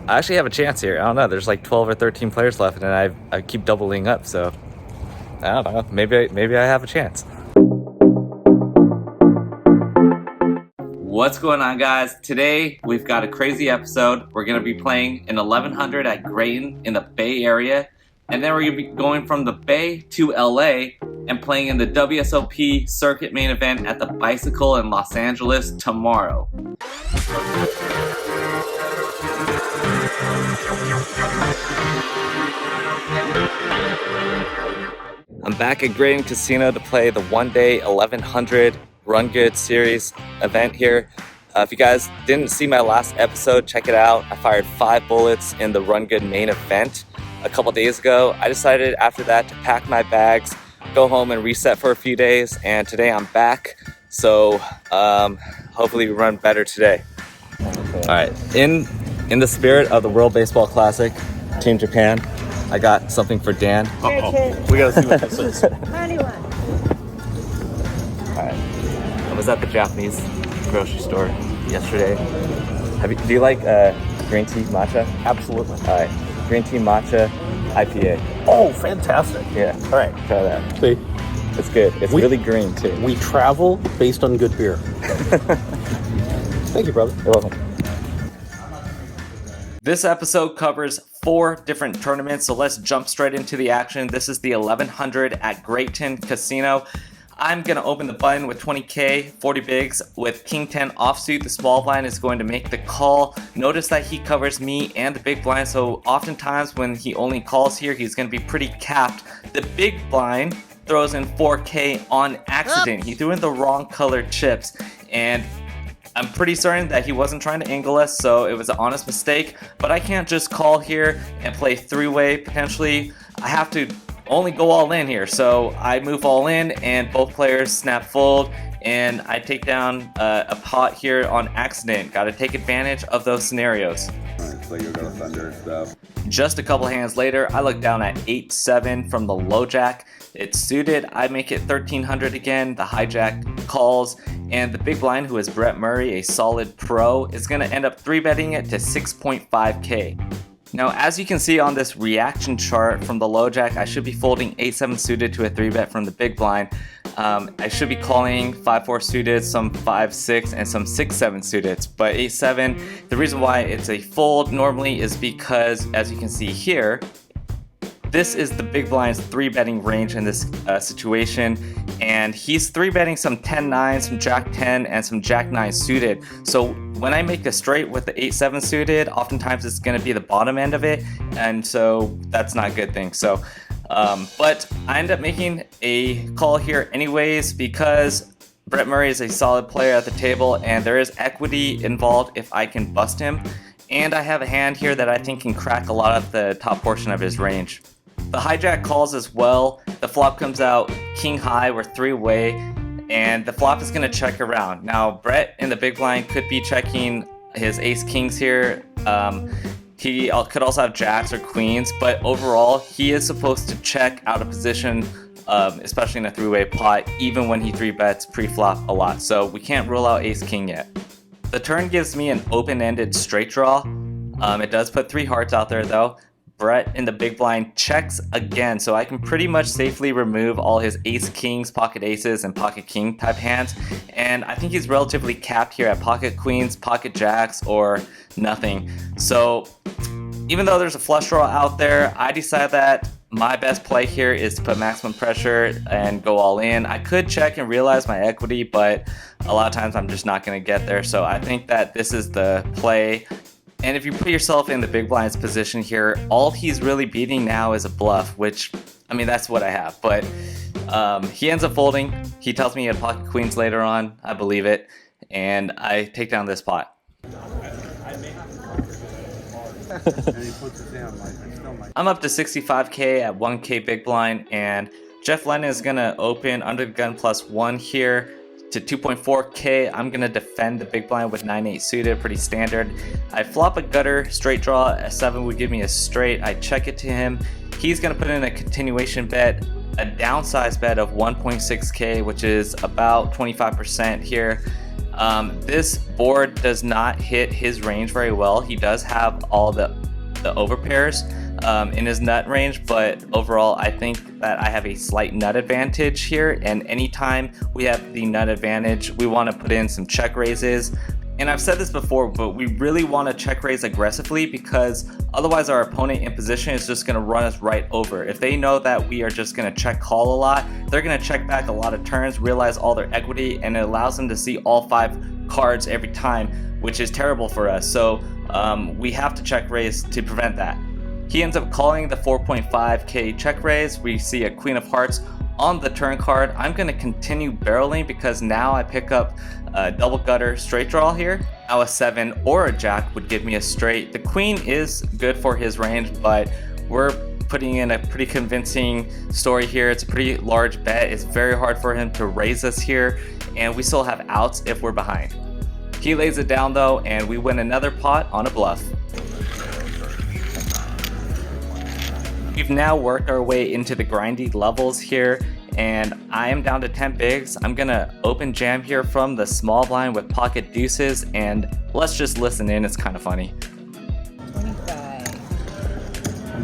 I actually have a chance here. I don't know. There's like 12 or 13 players left, and I keep doubling up. So I don't know. Maybe I have a chance. What's going on, guys? Today we've got a crazy episode. We're going to be playing an 1100 at Graton in the Bay Area, and then we're going to be going from the Bay to LA and playing in the WSOP circuit main event at the Bicycle in Los Angeles tomorrow. I'm back at Graton Casino to play the one-day 1100 Run Good Series event here. If you guys didn't see my last episode, check it out. I fired 5 bullets in the Run Good main event a couple days ago. I decided after that to pack my bags, go home and reset for a few days, and today I'm back. So hopefully we run better today. Alright, in the spirit of the World Baseball Classic, Team Japan, I got something for Dan. We gotta see what this is. Alright. I was at the Japanese grocery store yesterday. Do you like green tea matcha? Absolutely. Alright, green tea matcha IPA. Oh, fantastic. Yeah. All right. Try that. See, it's good. It's really green too. we travel based on good beer. Thank you, brother. You're welcome. This episode covers 4 different tournaments, so let's jump straight into the action. This is the 1100 at Graton Casino. I'm going to open the button with 20k, 40 bigs with king 10 offsuit. The small blind is going to make the call. Notice that he covers me and the big blind, so oftentimes when he only calls here, he's going to be pretty capped. The big blind throws in 4k on accident. He threw in the wrong colored chips, and I'm pretty certain that he wasn't trying to angle us, so it was an honest mistake. But I can't just call here and play 3-way potentially. I have to only go all in here, so I move all in and both players snap fold, and I take down a pot here on accident. Got to take advantage of those scenarios. So you're gonna thunder and stuff. Just a couple hands later, I look down at 8-7 from the low jack. It's suited. I make it 1300 again. The hijack calls, and the big blind, who is Brett Murray, a solid pro, is going to end up 3-betting it to 6.5k. Now, as you can see on this reaction chart from the low jack, I should be folding 8-7 suited to a 3-bet from the big blind. I should be calling 5-4 suited, some 5-6, and some 6-7 suited. But 8-7, the reason why it's a fold normally is because, as you can see here, this is the big blind's 3-betting range in this situation, and he's 3-betting some 10-9, some jack-10, and some jack-9 suited. So when I make a straight with the 8-7 suited, oftentimes it's going to be the bottom end of it, and so that's not a good thing. So, but I end up making a call here anyways because Brett Murray is a solid player at the table, and there is equity involved if I can bust him. And I have a hand here that I think can crack a lot of the top portion of his range. The hijack calls as well. The flop comes out king high, we're 3-way, and the flop is going to check around. Now, Brett in the big blind could be checking his ace kings here. He could also have jacks or queens, but overall, he is supposed to check out of position, especially in a 3-way pot, even when he 3-bets pre-flop a lot. So we can't rule out ace king yet. The turn gives me an open-ended straight draw. It does put 3 hearts out there though. Brett in the big blind checks again, so I can pretty much safely remove all his ace kings, pocket aces, and pocket king type hands. And I think he's relatively capped here at pocket queens, pocket jacks, or nothing. So even though there's a flush draw out there, I decide that my best play here is to put maximum pressure and go all in. I could check and realize my equity, but a lot of times I'm just not going to get there. So I think that this is the play. And if you put yourself in the big blind's position here, all he's really beating now is a bluff, which, I mean, that's what I have. But he ends up folding. He tells me he had pocket queens later on. I believe it. And I take down this pot. I'm up to 65k at 1k big blind, and Jeff Lennon is going to open under the gun +1 here to 2.4k. I'm going to defend the big blind with 9-8 suited, pretty standard. I flop a gutter, straight draw, a 7 would give me a straight. I check it to him. He's going to put in a continuation bet, a downsized bet of 1.6k, which is about 25% here. This board does not hit his range very well. He does have all the overpairs in his nut range, but overall I think that I have a slight nut advantage here, and anytime we have the nut advantage, we want to put in some check raises. And I've said this before, but we really want to check raise aggressively, because otherwise our opponent in position is just going to run us right over. If they know that we are just going to check call a lot, they're going to check back a lot of turns, realize all their equity, and it allows them to see all 5 cards every time, which is terrible for us. So we have to check raise to prevent that. He ends up calling the 4.5k check raise. We see a Queen of Hearts on the turn card. I'm going to continue barreling because now I pick up a double gutter straight draw here. Now a 7 or a jack would give me a straight. The queen is good for his range, but we're putting in a pretty convincing story here. It's a pretty large bet. It's very hard for him to raise us here, and we still have outs if we're behind. He lays it down though, and we win another pot on a bluff. We've now worked our way into the grindy levels here, and I am down to 10 bigs. I'm gonna open jam here from the small blind with pocket deuces, and let's just listen in. It's kind of funny. 25.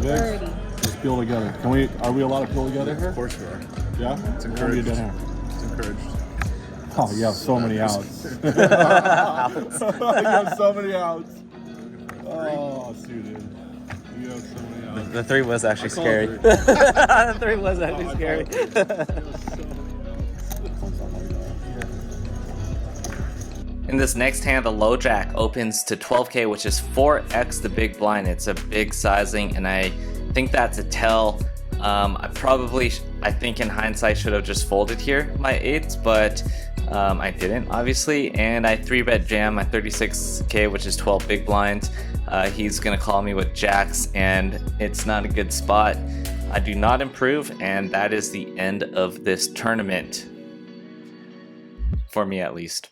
30. Let's peel together. Are we allowed to peel together here? Of course you are. Yeah? It's What are you encouraged. doing here? It's encouraged. Oh, you have so many outs. You have so many outs. Oh, suited. You have so many outs. The 3 was actually scary. Three. The 3 was actually scary. In this next hand, the low jack opens to 12k, which is 4x the big blind. It's a big sizing, and I think that's a tell. I think in hindsight should have just folded here my 8s, but I didn't, obviously, and I 3-bet jam my 36k, which is 12 big blinds. He's gonna call me with jacks, and it's not a good spot. I do not improve, and that is the end of this tournament, for me at least.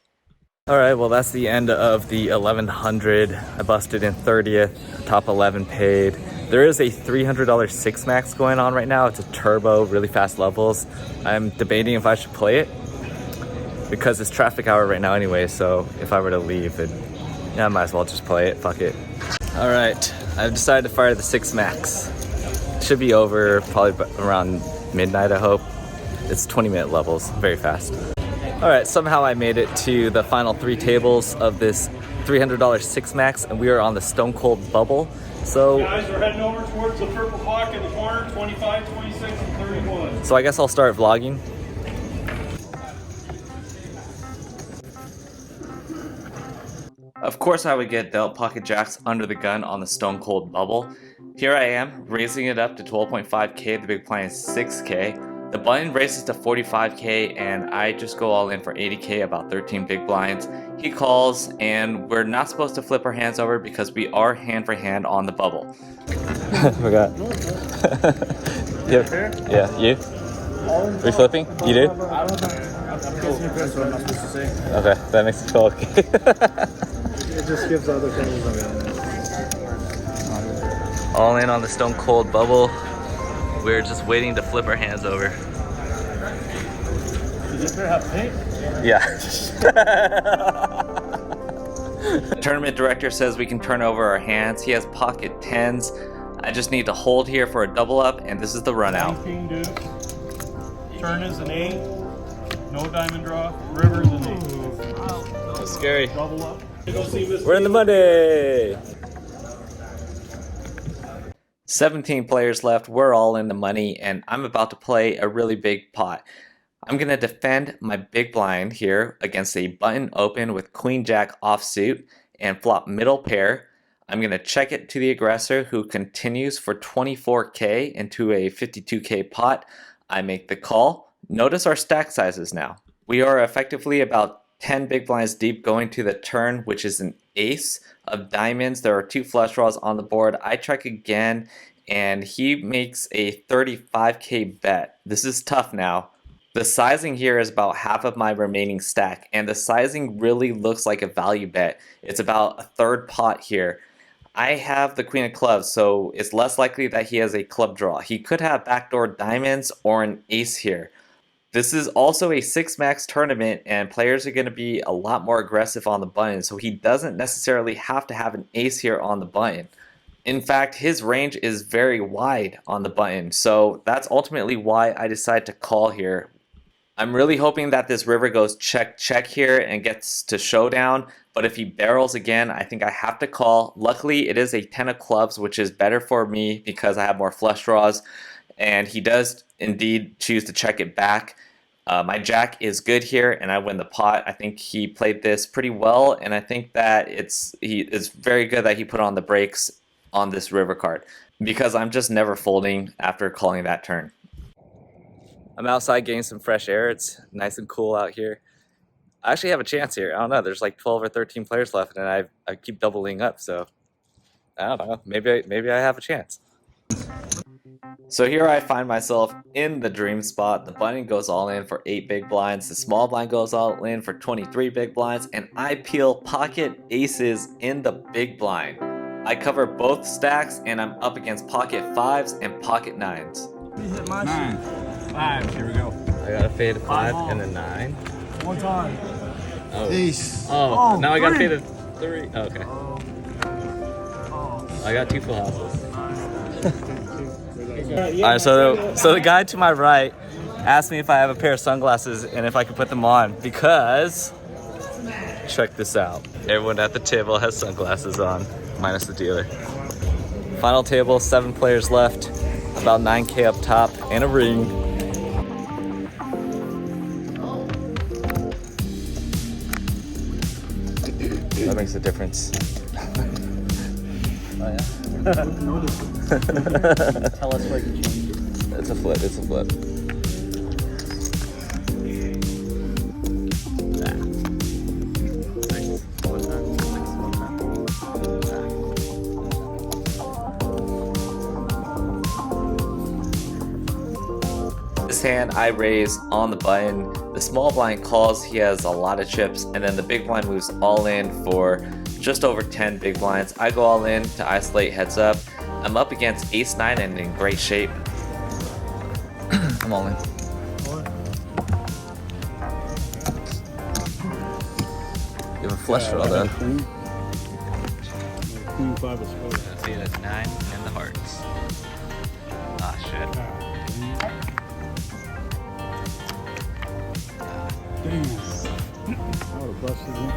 Alright, well that's the end of the 1100. I busted in 30th, top 11 paid. There is a $300 six max going on right now. It's a turbo, really fast levels. I'm debating if I should play it because it's traffic hour right now anyway, so if I were to leave, I might as well just play it, fuck it. Alright, I've decided to fire the six max. Should be over probably around midnight, I hope. It's 20-minute levels, very fast. Alright, somehow I made it to the final 3 tables of this $300 six max, and we are on the Stone Cold Bubble. So guys, we're heading over towards the purple clock in the corner, 25, 26, and 31. So I guess I'll start vlogging. Of course I would get dealt pocket jacks under the gun on the Stone Cold Bubble. Here I am, raising it up to 12.5k, the big blind is 6k. The button raises to 45k, and I just go all in for 80k, about 13 big blinds. He calls, and we're not supposed to flip our hands over because we are hand for hand on the bubble. Forgot. Yeah, you? Are we flipping? You do? Okay, that makes me feel okay. It just gives other things. All in on the Stone Cold Bubble. We're just waiting to flip our hands over. Does it have paint? Yeah. The tournament director says we can turn over our hands. He has pocket 10s. I just need to hold here for a double up, and this is the run out. King deuce. Turn is an 8. No diamond draw. River is an 8. That's scary. Double up. Go see Mr. We're in the money. 17 players left. We're all in the money, and I'm about to play a really big pot. I'm going to defend my big blind here against a button open with queen jack offsuit and flop middle pair. I'm going to check it to the aggressor, who continues for 24k into a 52k pot. I make the call. Notice our stack sizes now. We are effectively about 10 big blinds deep going to the turn, which is an ace of diamonds. There are 2 flush draws on the board. I check again, and he makes a 35k bet. This is tough now. The sizing here is about half of my remaining stack, and the sizing really looks like a value bet. It's about a third pot here. I have the queen of clubs, so it's less likely that he has a club draw. He could have backdoor diamonds or an ace here. This is also a 6-max tournament, and players are going to be a lot more aggressive on the button, so he doesn't necessarily have to have an ace here on the button. In fact, his range is very wide on the button, so that's ultimately why I decided to call here. I'm really hoping that this river goes check check here and gets to showdown, but if he barrels again, I think I have to call. Luckily, it is a 10 of clubs, which is better for me because I have more flush draws, and he does indeed choose to check it back. My jack is good here, and I win the pot. I think he played this pretty well, and I think that it's very good that he put on the brakes on this river card because I'm just never folding after calling that turn. I'm outside getting some fresh air. It's nice and cool out here. I actually have a chance here. I don't know. There's like 12 or 13 players left, and I keep doubling up. So I don't know. Maybe I have a chance. So here I find myself in the dream spot. The button goes all in for 8 big blinds. The small blind goes all in for 23 big blinds, and I peel pocket aces in the big blind. I cover both stacks, and I'm up against pocket 5s and pocket 9s. You hit my 9. 5. Here we go. I got to fade a 5 and a 9. One time. Oh. Ace. Oh, now I got to three. fade a 3. Okay. I got 2 full houses. Alright, so the guy to my right asked me if I have a pair of sunglasses and if I could put them on because check this out. Everyone at the table has sunglasses on, minus the dealer. Final table, 7 players left, about 9K up top, and a ring. That makes a difference. Oh yeah. Tell us where you change it. It's a flip, it's a flip. This hand I raise on the button. The small blind calls, he has a lot of chips, and then the big blind moves all in for just over 10 big blinds. I go all in to isolate heads up. I'm up against ace 9 and in great shape. I'm all in. You have a flush draw though. Queen 5 of spades. See, that's 9 and the hearts. Ah, shit. Damn. I would have busted him.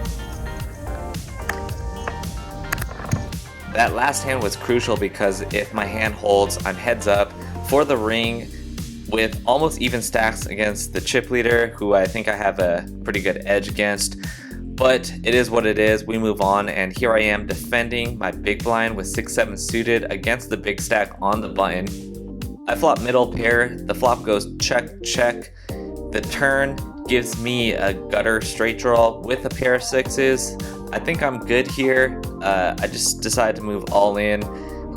That last hand was crucial because if my hand holds, I'm heads up for the ring with almost even stacks against the chip leader, who I think I have a pretty good edge against. But it is what it is. We move on, and here I am defending my big blind with 6-7 suited against the big stack on the button. I flop middle pair. The flop goes check, check. The turn gives me a gutter straight draw with a pair of 6s. I think I'm good here. I just decided to move all in,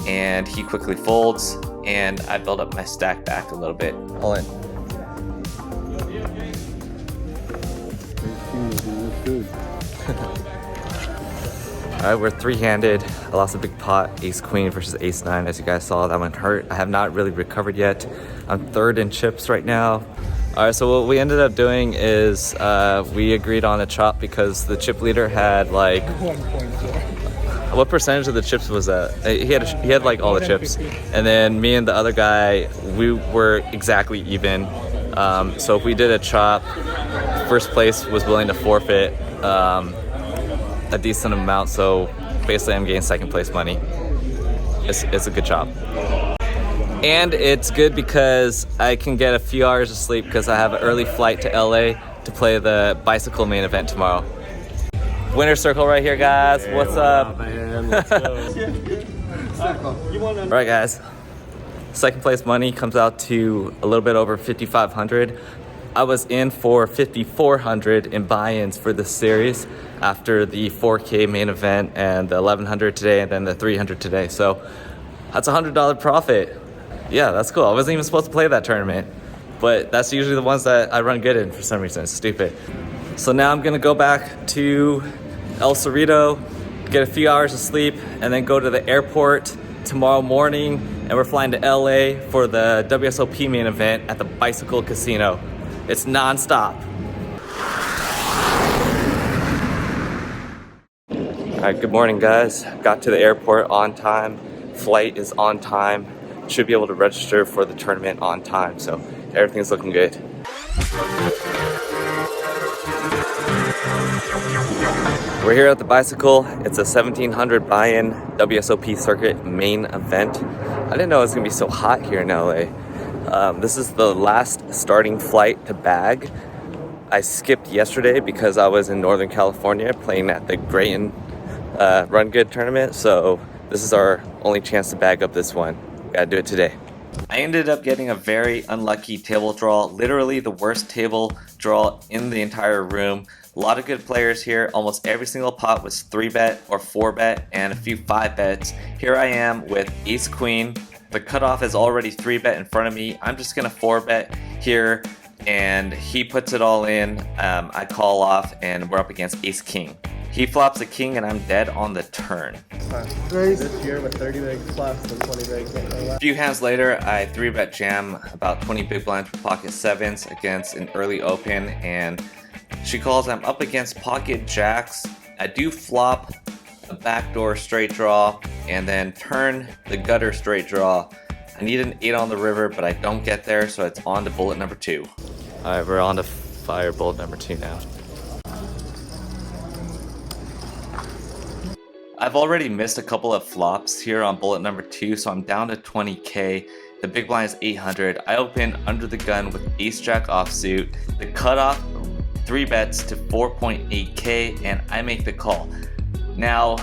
and he quickly folds, and I build up my stack back a little bit. All in. Alright, we're 3-handed. I lost a big pot, ace queen versus ace 9. As you guys saw, that one hurt. I have not really recovered yet. I'm 3rd in chips right now. Alright, so what we ended up doing is we agreed on a chop because the chip leader had like... 1.4. What percentage of the chips was that? He had like all the chips. And then me and the other guy, we were exactly even. So if we did a chop, first place was willing to forfeit a decent amount. So basically I'm getting 2nd place money. It's a good chop. And it's good because I can get a few hours of sleep because I have an early flight to LA to play the bicycle main event tomorrow. Winner circle right here, guys. Hey, what's up? Man? Let's go. All right, guys. 2nd place money comes out to a little bit over 5,500. I was in for 5,400 in buy-ins for this series after the 4K main event and the 1,100 today and then the 300 today. So that's a $100 profit. Yeah, that's cool. I wasn't even supposed to play that tournament, but that's usually the ones that I run good in for some reason. It's stupid. So now I'm gonna go back to El Cerrito, get a few hours of sleep, and then go to the airport tomorrow morning, and we're flying to LA for the WSOP main event at the Bicycle Casino. It's non-stop. Alright, good morning guys. Got to the airport on time. Flight is on time. Should be able to register for the tournament on time, so everything's looking good. We're here at the bicycle. It's a 1700 buy-in WSOP circuit main event. I didn't know it was gonna be so hot here in LA. This is the last starting flight to bag. I skipped yesterday because I was in Northern California playing at the Graton Run Good tournament, so this is our only chance to bag up this one. Gotta do it today. I ended up getting a very unlucky table draw, literally the worst table draw in the entire room. A lot of good players here. Almost every single pot was 3-bet or 4-bet and a few 5-bets. Here I am with ace queen. The cutoff is already 3-bet in front of me. I'm just gonna 4-bet here and he puts it all in. I call off and we're up against ace king. He flops a king and I'm dead on the turn. This year with 30 big plus and 20 big. A few hands later, I 3-bet jam about 20 big blinds with pocket sevens against an early open, and she calls. I'm up against pocket jacks. I do flop a backdoor straight draw and then turn the gutter straight draw. I need an 8 on the river, but I don't get there, so it's on to bullet number 2. Alright, we're on to fire bullet number 2 now. I've already missed a couple of flops here on bullet number 2, so I'm down to 20k. The big blind is 800. I open under the gun with ace jack offsuit. The cutoff 3 bets to 4.8k and I make the call. Now,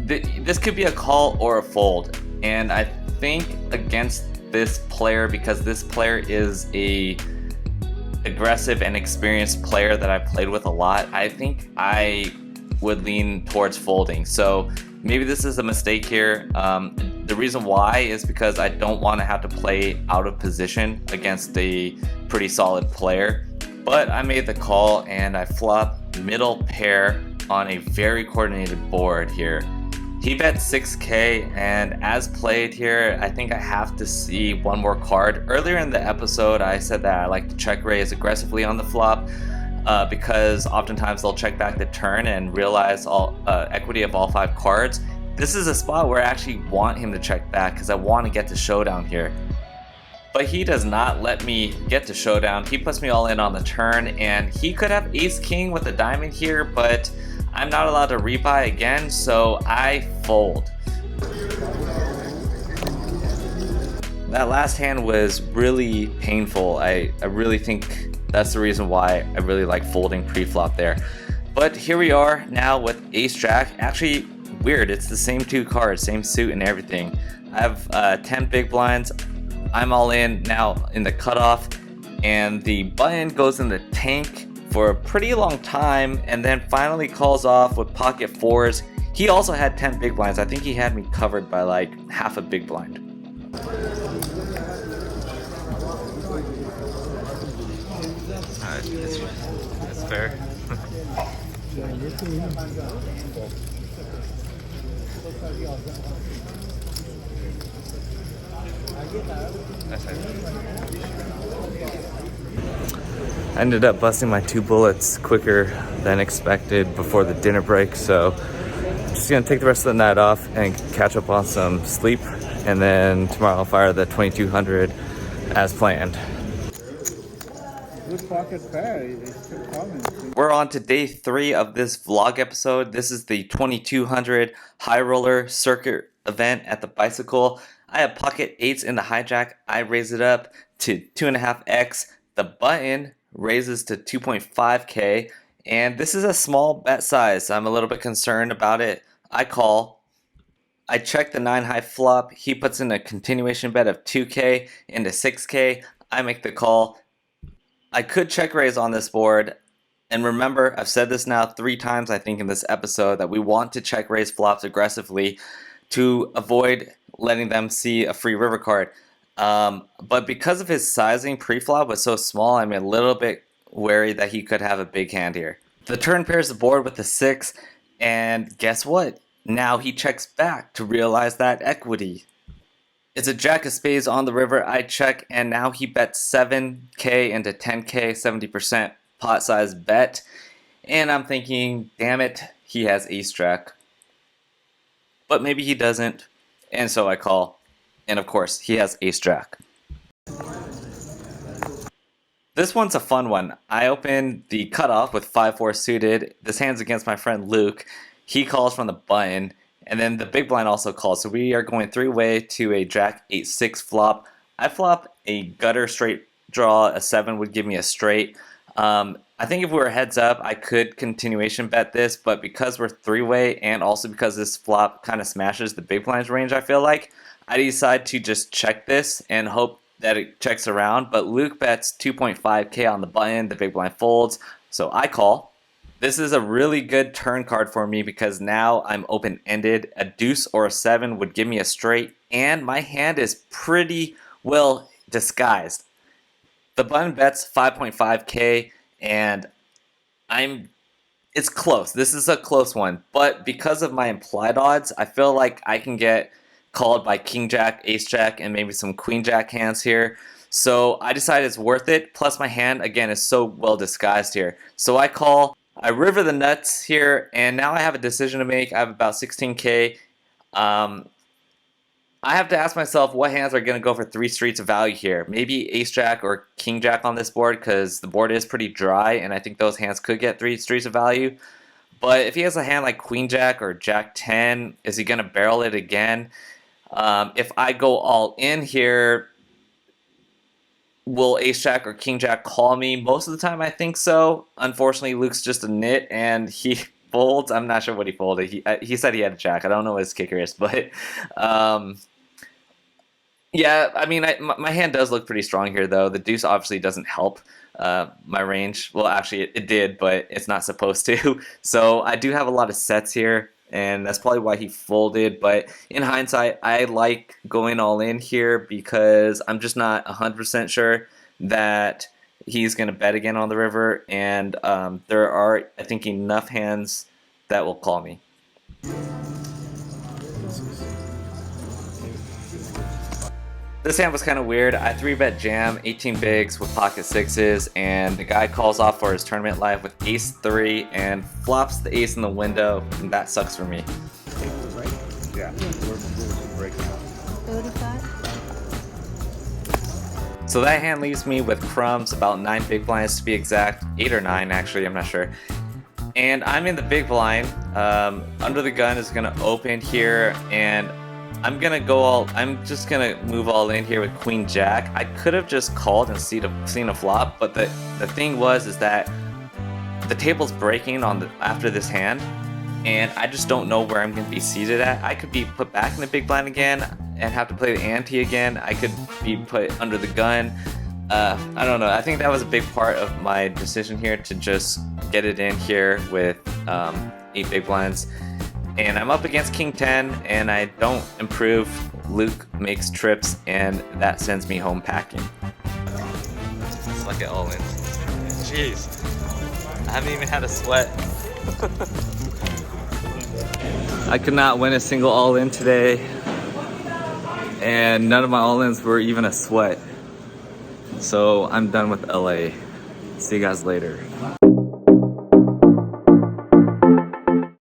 this could be a call or a fold, and I think against this player, because this player is a aggressive and experienced player that I played with a lot, I think I would lean towards folding. So maybe this is a mistake here. The reason why is because I don't want to have to play out of position against a pretty solid player. But I made the call and I flop middle pair on a very coordinated board here. He bet 6k, and as played here, I think I have to see one more card. Earlier in the episode, I said that I like to check raise aggressively on the flop because oftentimes they'll check back the turn and realize all equity of all 5 cards. This is a spot where I actually want him to check back because I want to get to showdown here. But he does not let me get to showdown. He puts me all in on the turn, and he could have ace king with a diamond here, but I'm not allowed to rebuy again, so I fold. That last hand was really painful. I really think that's the reason why I really like folding pre-flop there. But here we are now with ace jack. Actually, weird, it's the same 2 cards, same suit and everything. I have 10 big blinds. I'm all in now in the cutoff, and the button goes in the tank for a pretty long time and then finally calls off with pocket 4s. He also had 10 big blinds. I think he had me covered by like half a big blind. It's fair. I ended up busting my 2 bullets quicker than expected before the dinner break, so I'm just gonna take the rest of the night off and catch up on some sleep, and then tomorrow I'll fire the 2200 as planned. Good pocket pair. We're on to day 3 of this vlog episode. This is the 2200 high roller circuit event at the bicycle. I have pocket 8s in the hijack. I raise it up to 2.5x. The button raises to 2.5k, and this is a small bet size. I'm a little bit concerned about it. I call. I check the 9 high flop. He puts in a continuation bet of 2k into 6k. I make the call. I could check raise on this board. And remember, I've said this now 3 times, I think, in this episode, that we want to check raise flops aggressively to avoid letting them see a free river card. But because of his sizing, pre-flop was so small, I'm a little bit wary that he could have a big hand here. The turn pairs the board with the 6, and guess what? Now he checks back to realize that equity. It's a jack of spades on the river. I check, and now he bets 7K into 10K, 70% pot size bet. And I'm thinking, damn it, he has ace jack. But maybe he doesn't, and so I call. And of course, he has ace jack. This one's a fun one. I open the cutoff with 5-4 suited. This hand's against my friend Luke. He calls from the button. And then the big blind also calls. So we are going 3-way to a jack 8-6 flop. I flop a gutter straight draw. A 7 would give me a straight. I think if we were heads up, I could continuation bet this. But because we're 3-way and also because this flop kind of smashes the big blind's range, I feel like, I decide to just check this and hope that it checks around. But Luke bets 2.5K on the button. The big blind folds. So I call. This is a really good turn card for me because now I'm open-ended. A deuce or a 7 would give me a straight, and my hand is pretty well disguised. The button bets 5.5K, and it's close. This is a close one, but because of my implied odds, I feel like I can get called by king jack, ace jack, and maybe some queen jack hands here. So I decided it's worth it. Plus my hand, again, is so well disguised here. So I call. I river the nuts here, and now I have a decision to make. I have about 16K. I have to ask myself what hands are going to go for 3 streets of value here. Maybe ace jack or king jack on this board because the board is pretty dry, and I think those hands could get 3 streets of value. But if he has a hand like queen jack or jack 10, is he going to barrel it again? If I go all in here, will ace jack or king jack call me? Most of the time I think so. Unfortunately, Luke's just a nit and he folds. I'm not sure what he folded. He said he had a jack. I don't know what his kicker is, but yeah, I mean, my hand does look pretty strong here though. The deuce obviously doesn't help my range. Well, actually it did, but it's not supposed to. So I do have a lot of sets here, and that's probably why he folded. But in hindsight, I like going all in here because I'm just not 100% sure that he's going to bet again on the river, and there are, I think, enough hands that will call me. This hand was kind of weird. I 3-bet jam 18 bigs with pocket sixes, and the guy calls off for his tournament live with ace 3 and flops the ace in the window, and that sucks for me. Yeah, we're breaking out. 35. So that hand leaves me with crumbs, about 9 big blinds to be exact, 8 or 9 actually, I'm not sure. And I'm in the big blind. Under the gun is gonna open here, and I'm just gonna move all in here with queen jack. I could have just called and seen a flop, but the thing is that the table's breaking after this hand, and I just don't know where I'm gonna be seated at. I could be put back in the big blind again and have to play the ante again. I could be put under the gun. I don't know. I think that was a big part of my decision here to just get it in here with 8 big blinds. And I'm up against king 10, and I don't improve. Luke makes trips, and that sends me home packing. Let's look at all in. Jeez. I haven't even had a sweat. I could not win a single all-in today, and none of my all-ins were even a sweat. So I'm done with LA. See you guys later.